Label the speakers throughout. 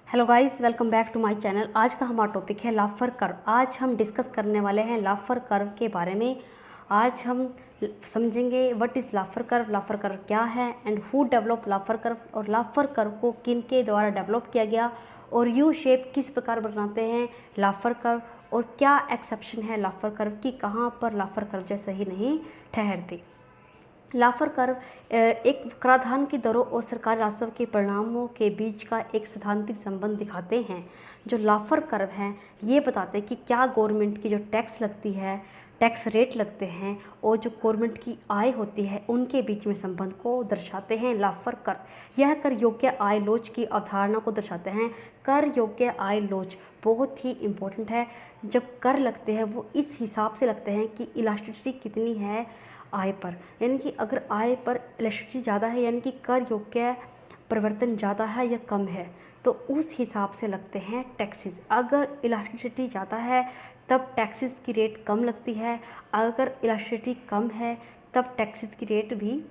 Speaker 1: Hello guys, welcome back to my channel. आज का हमारा टॉपिक है लाफर कर्व। आज हम डिस्कस करने वाले हैं लाफर कर्व के बारे में। आज हम समझेंगे व्हाट इज़ लाफर कर्व क्या है एंड हु डेवलप लाफर कर्व, और लाफर कर्व को किन के द्वारा डेवलप किया गया, और यू शेप किस प्रकार बनाते हैं लाफर कर्व, और क्या एक्सेप्शन है लाफर कर्व की, कहाँ पर लाफर कर्व जैसे ही नहीं ठहरती। लाफर कर्व एक कराधान की दरों और सरकारी राजस्व के परिणामों के बीच का एक सैद्धांतिक संबंध दिखाते हैं। जो लाफर कर्व हैं ये बताते हैं कि क्या गवर्नमेंट की जो टैक्स लगती है, टैक्स रेट लगते हैं, और जो गवर्नमेंट की आय होती है उनके बीच में संबंध को दर्शाते हैं लाफर कर्व। यह कर योग्य आय लोच की अवधारणा को दर्शाते हैं। कर योग्य आय लोच बहुत ही इम्पोर्टेंट है। जब कर लगते हैं वो इस हिसाब से लगते हैं कि इलास्टिसिटी कितनी है आय पर, यानी कि अगर आय पर इलास्टिसिटी ज़्यादा है यानी कि कर योग्य परिवर्तन ज़्यादा है या कम है, तो उस हिसाब से लगते हैं टैक्सेस। अगर इलास्टिसिटी ज़्यादा है तब टैक्सेस की रेट कम लगती है, अगर इलास्टिसिटी कम है तब टैक्सेस की रेट भी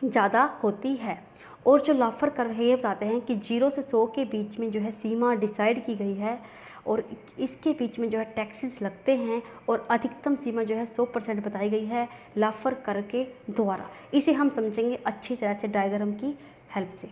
Speaker 1: ज़्यादा होती है। और जो लाफर कर्व है ये बताते हैं कि 0 से 100 के बीच में जो है सीमा डिसाइड की गई है, और इसके बीच में जो है टैक्सेस लगते हैं, और अधिकतम सीमा जो है 100% बताई गई है लाफर कर्व के द्वारा। इसे हम समझेंगे अच्छी तरह से डायग्राम की हेल्प से।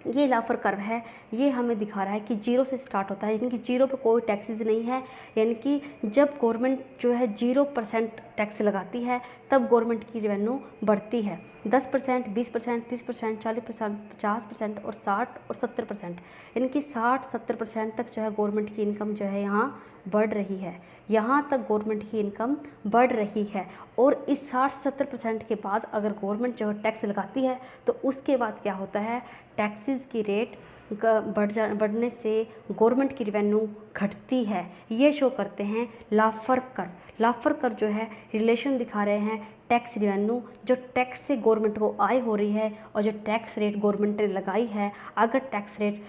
Speaker 1: ये लाफर कर्व है, ये हमें दिखा रहा है कि 0 से स्टार्ट होता है, यानी कि 0 पर कोई टैक्सेस नहीं है। यानी कि जब गवर्नमेंट जो है 0% टैक्स लगाती है तब गवर्नमेंट की रेवेन्यू बढ़ती है। 10%, 20%, 30%, 40%, 50% और 60 और 70%, यानी कि 60-70% तक जो है गवर्नमेंट की इनकम जो है यहाँ बढ़ रही है। यहाँ तक गवर्नमेंट की इनकम बढ़ रही है, और इस 60-70% के बाद अगर गवर्नमेंट जो है टैक्स लगाती है तो उसके बाद क्या होता है, टैक्सेस की रेट बढ़ने से गवर्नमेंट की रेवेन्यू घटती है। ये शो करते हैं लाफर कर्व। लाफर कर्व जो है रिलेशन दिखा रहे हैं टैक्स रेवेन्यू, जो टैक्स से गवर्नमेंट को आय हो रही है, और जो टैक्स रेट गवर्नमेंट ने लगाई है। अगर टैक्स रेट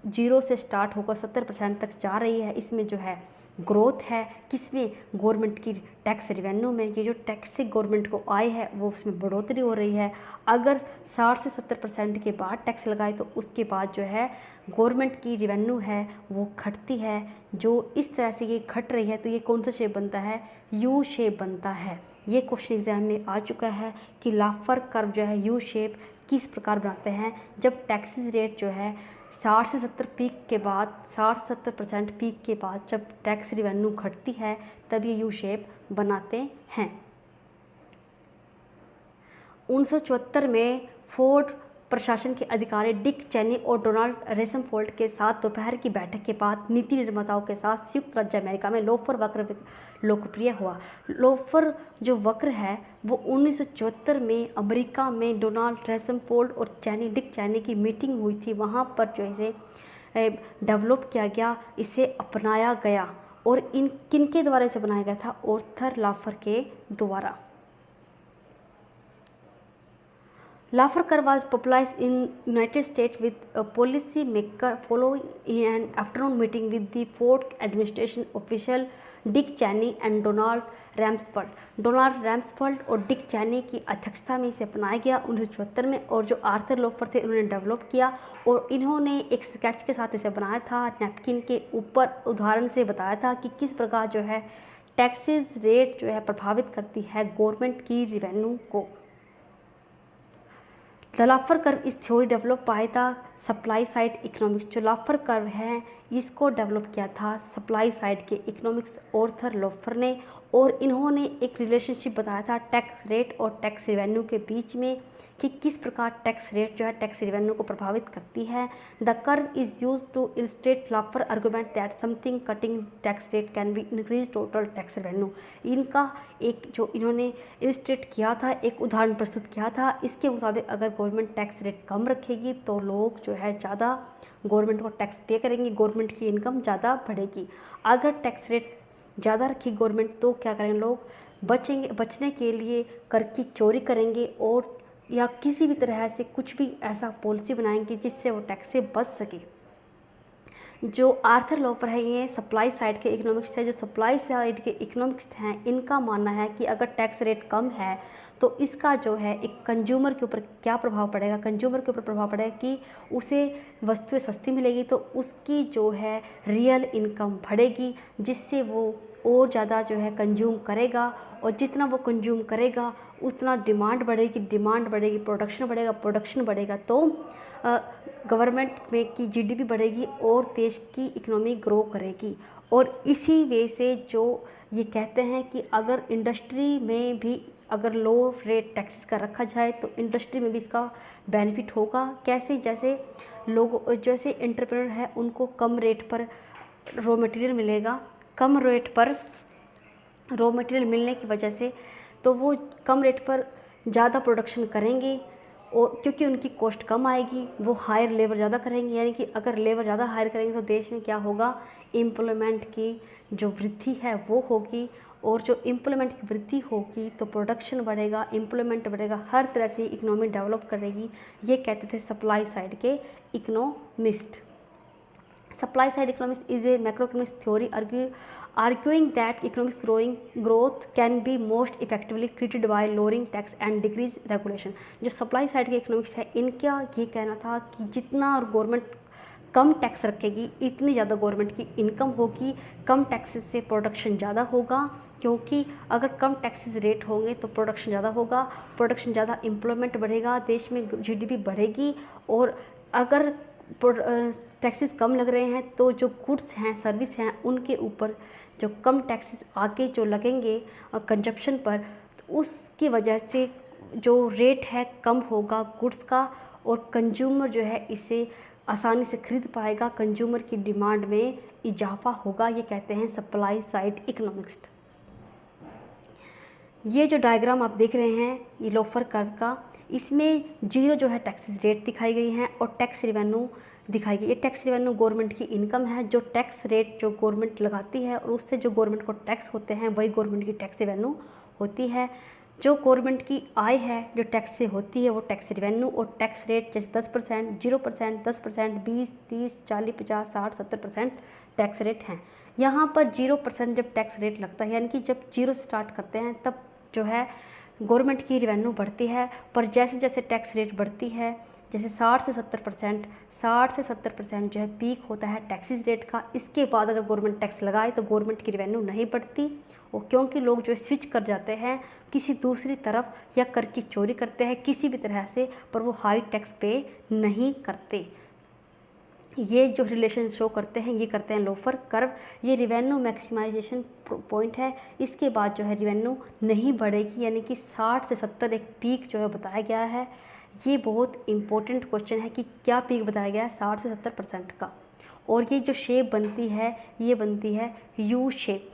Speaker 1: 0 से स्टार्ट होकर 70% तक जा रही है, इसमें जो है ग्रोथ है, किसमें, गवर्नमेंट की टैक्स रेवेन्यू में। ये जो टैक्स से गवर्नमेंट को आय है वो उसमें बढ़ोतरी हो रही है। अगर 60 से 70% के बाद टैक्स लगाए तो उसके बाद जो है गवर्नमेंट की रेवेन्यू है वो घटती है। जो इस तरह से ये घट रही है तो ये कौन सा शेप बनता है, यू शेप बनता है। ये क्वेश्चन एग्जाम में आ चुका है कि लाफर कर्व जो है यू शेप किस प्रकार बनाते हैं। जब टैक्सेस रेट जो है 60 से 70 पीक के बाद, 60-70% पीक के बाद जब टैक्स रेवेन्यू घटती है तब ये यू शेप बनाते हैं। 1974 में फोर्ड प्रशासन के अधिकारी डिक चैनी और डोनाल्ड रेसमफोल्ड के साथ दोपहर की बैठक के बाद नीति निर्माताओं के साथ संयुक्त राज्य अमेरिका में लोफर वक्र लोकप्रिय हुआ। लोफर जो वक्र है वो 1974 में अमेरिका में डोनाल्ड रेसमफोल्ड और डिक चैनी की मीटिंग हुई थी। वहाँ पर जो इसे डेवलप किया गया, इसे अपनाया गया, और इन किन के द्वारा इसे बनाया गया था, आर्थर लाफर के द्वारा। Laffer curve was popularized in United States with a policy maker following an afternoon meeting with the Ford administration official Dick Cheney and Donald Rumsfeld. Donald Rumsfeld और डिक चैनी की अध्यक्षता में इसे अपनाया गया 1974 में, और जो आर्थर लोफर थे उन्होंने डेवलप किया, और इन्होंने एक स्केच के साथ इसे बनाया था। नैपकिन के ऊपर उदाहरण से बताया था कि किस प्रकार जो है टैक्सेस रेट जो है प्रभावित करती है गवर्नमेंट की रेवेन्यू को। द लाफर कर्व इस theory develop by the supply side economics. जो लाफर कर्व है इसको डेवलप किया था सप्लाई साइड के इकोनॉमिक्स आर्थर लोफर ने, और इन्होंने एक रिलेशनशिप बताया था टैक्स रेट और टैक्स रेवेन्यू के बीच में, कि किस प्रकार टैक्स रेट जो है टैक्स रेवेन्यू को प्रभावित करती है। The curve is use to illustrate Laffer argument that something cutting tax rate can be increase total tax revenue. इनका एक जो इन्होंने इलस्ट्रेट किया था, एक उदाहरण प्रस्तुत किया था। इसके मुताबिक अगर गवर्नमेंट टैक्स रेट कम रखेगी तो लोग जो है ज़्यादा गवर्नमेंट को टैक्स पे करेंगे, गवर्नमेंट की इनकम ज़्यादा बढ़ेगी। अगर टैक्स रेट ज़्यादा रखी गवर्नमेंट तो क्या करेंगे लोग, बचने के लिए कर की चोरी करेंगे, और या किसी भी तरह से कुछ भी ऐसा पॉलिसी बनाएंगे जिससे वो टैक्स से बच सके। जो आर्थर लॉफर है ये सप्लाई साइड के इकोनॉमिक्स है। जो सप्लाई साइड के इकोनॉमिक्स हैं इनका मानना है कि अगर टैक्स रेट कम है तो इसका जो है एक कंज्यूमर के ऊपर क्या प्रभाव पड़ेगा। कंज्यूमर के ऊपर प्रभाव पड़ेगा कि उसे वस्तुएं सस्ती मिलेगी तो उसकी जो है रियल इनकम बढ़ेगी, जिससे वो और ज़्यादा जो है कंज्यूम करेगा, और जितना वो कंज्यूम करेगा उतना डिमांड बढ़ेगी, प्रोडक्शन बढ़ेगा, तो गवर्नमेंट में की जीडीपी बढ़ेगी और देश की इकोनॉमी ग्रो करेगी। और इसी वे से जो ये कहते हैं कि अगर इंडस्ट्री में भी अगर लो रेट टैक्सेस का रखा जाए तो इंडस्ट्री में भी इसका बेनिफिट होगा। कैसे, जैसे लोग जैसे एंटरप्रेन्योर है उनको कम रेट पर रॉ मटेरियल मिलेगा, कम रेट पर रॉ मटेरियल मिलने की वजह से तो वो कम रेट पर ज़्यादा प्रोडक्शन करेंगे, और क्योंकि उनकी कॉस्ट कम आएगी वो हायर लेबर ज़्यादा करेंगे। यानी कि अगर लेबर ज़्यादा हायर करेंगे तो देश में क्या होगा, एम्प्लॉयमेंट की जो वृद्धि है वो होगी, और जो एम्प्लॉयमेंट की वृद्धि होगी तो प्रोडक्शन बढ़ेगा, एम्प्लॉयमेंट बढ़ेगा, हर तरह से इकोनॉमी डेवलप करेगी। ये कहते थे सप्लाई साइड के economist. Supply side economics is a macroeconomics theory arguing that economic growth can be most effectively created by lowering tax and decrease regulation। जो सप्लाई साइड के इकोनॉमिक्स है इनका ये कहना था कि जितना और गवर्नमेंट कम टैक्स रखेगी इतनी ज़्यादा गवर्नमेंट की इनकम होगी, कम टैक्सेस से प्रोडक्शन ज़्यादा होगा, क्योंकि अगर कम टैक्सेस रेट होंगे तो प्रोडक्शन ज़्यादा होगा, प्रोडक्शन ज़्यादा, एम्प्लॉयमेंट बढ़ेगा, देश में जीडीपी बढ़ेगी। और अगर टैक्सेस कम लग रहे हैं तो जो गुड्स हैं, सर्विस हैं, उनके ऊपर जो कम टैक्सेस आके जो लगेंगे कंजप्शन पर, तो उसकी वजह से जो रेट है कम होगा गुड्स का, और कंज्यूमर जो है इसे आसानी से खरीद पाएगा, कंज्यूमर की डिमांड में इजाफा होगा। ये कहते हैं सप्लाई साइड इकोनॉमिक्स। ये जो डायग्राम आप देख रहे हैं ये लोफर कर्व का, इसमें जीरो जो है टैक्सेस रेट दिखाई गई हैं और टैक्स रेवेन्यू दिखाई गई। ये टैक्स रेवेन्यू गवर्नमेंट की इनकम है, जो टैक्स रेट जो गवर्नमेंट लगाती है और उससे जो गवर्नमेंट को टैक्स होते हैं वही गवर्नमेंट की टैक्स रेवेन्यू होती है। जो गवर्नमेंट की आय है जो टैक्स से होती है वो टैक्स रेवेन्यू, और टैक्स रेट जैसे 10%, 0%, 10%, 20, 30, 40, 50, 60, 70% टैक्स रेट हैं। यहाँ पर 0% जब टैक्स रेट लगता है, यानी कि जब जीरो से स्टार्ट करते हैं तब जो है गवर्नमेंट की रेवेन्यू बढ़ती है, पर जैसे जैसे टैक्स रेट बढ़ती है, जैसे 60 से 70% जो है पीक होता है टैक्सेस रेट का। इसके बाद अगर गवर्नमेंट टैक्स लगाए तो गवर्नमेंट की रेवेन्यू नहीं बढ़ती, और क्योंकि लोग जो है स्विच कर जाते हैं किसी दूसरी तरफ, या कर की चोरी करते हैं किसी भी तरह से, पर वो हाई टैक्स पे नहीं करते। ये जो रिलेशन शो करते हैं ये करते हैं लोफर कर्व। ये रिवेन्यू मैक्सिमाइजेशन पॉइंट है, इसके बाद जो है रिवेन्यू नहीं बढ़ेगी, यानी कि 60 से 70 एक पीक जो है बताया गया है। ये बहुत इंपॉर्टेंट क्वेश्चन है कि क्या पीक बताया गया है 60 से 70% का। और ये जो शेप बनती है ये बनती है U shape.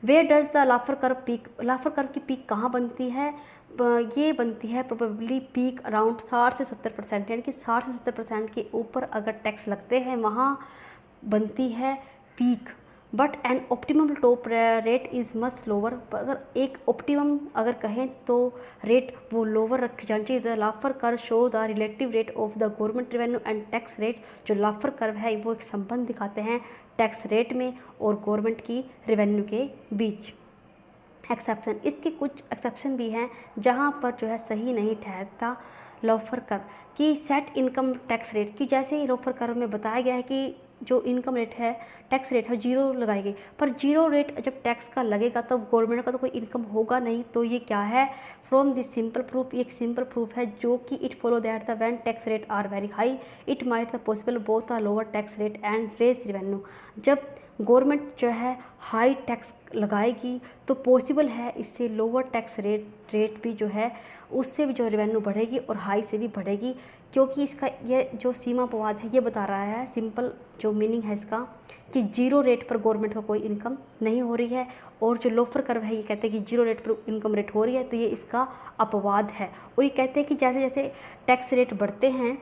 Speaker 1: Where does the Laffer curve peak, Laffer curve की पीक कहाँ बनती है, ये बनती है प्रोबेबली पीक अराउंड 60 से 70%, यानी कि 60 से 70% के ऊपर अगर टैक्स लगते हैं वहाँ बनती है peak. But an optimum top rate is much lower, अगर एक ऑप्टिमम अगर कहें तो रेट वो लोअर रखी जानी चाहिए। The Laffer curve show the relative rate of the government revenue and tax rate. जो लाफर कर्व है वो एक संबंध दिखाते हैं टैक्स रेट में और गवर्नमेंट की रेवेन्यू के बीच। एक्सेप्शन, इसके कुछ एक्सेप्शन भी हैं जहाँ पर जो है सही नहीं ठहरता लोफर कर्व की सेट इनकम टैक्स रेट की। जैसे ही लोफर कर्व में बताया गया है कि जो इनकम रेट है टैक्स रेट है जीरो लगाएगी, पर जीरो रेट जब टैक्स का लगेगा तब तो गवर्नमेंट का तो कोई इनकम होगा नहीं। तो ये क्या है, फ्रॉम दिस सिंपल प्रूफ, एक सिंपल प्रूफ है जो कि it follow that the when tax rate are very high it might the possible both a lower tax rate and raise revenue. जब गवर्नमेंट जो है हाई टैक्स लगाएगी तो possible है इससे लोअर टैक्स रेट भी जो है उससे भी जो रेवेन्यू बढ़ेगी और हाई से भी बढ़ेगी, क्योंकि इसका ये जो सीमा अपवाद है ये बता रहा है, सिंपल जो मीनिंग है इसका कि जीरो रेट पर गवर्नमेंट का कोई इनकम नहीं हो रही है। और जो लोफर कर्व है ये कहते हैं कि जीरो रेट पर इनकम रेट हो रही है, तो ये इसका अपवाद है। और ये कहते हैं कि जैसे जैसे टैक्स रेट बढ़ते हैं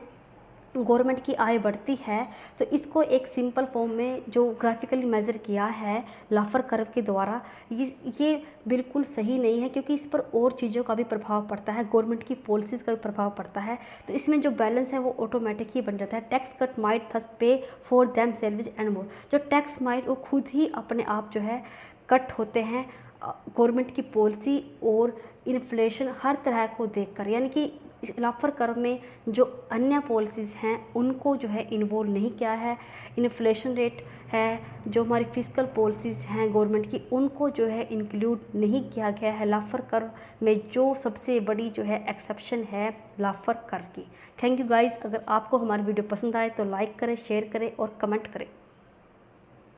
Speaker 1: गवर्नमेंट की आय बढ़ती है, तो इसको एक सिंपल फॉर्म में जो ग्राफिकली मेज़र किया है लाफर कर्व के द्वारा, ये बिल्कुल सही नहीं है, क्योंकि इस पर और चीज़ों का भी प्रभाव पड़ता है, गवर्नमेंट की पॉलिसीज़ का भी प्रभाव पड़ता है। तो इसमें जो बैलेंस है वो ऑटोमेटिक ही बन जाता है। टैक्स कट माइट थस पे for them selves and more. जो टैक्स माइट वो खुद ही अपने आप जो है कट होते हैं गवर्नमेंट की पॉलिसी और इन्फ्लेशन हर तरह को देखकर, यानी कि इस लाफर कर्व में जो अन्य पॉलिसीज़ हैं उनको जो है इन्वॉल्व नहीं किया है। इन्फ्लेशन रेट है, जो हमारी फिस्कल पॉलिसीज़ हैं गवर्नमेंट की, उनको जो है इंक्लूड नहीं किया गया है लाफर कर्व में, जो सबसे बड़ी जो है एक्सेप्शन है लाफर कर्व की। Thank you guys. अगर आपको हमारी वीडियो पसंद आए तो लाइक करें, शेयर करें और कमेंट करें।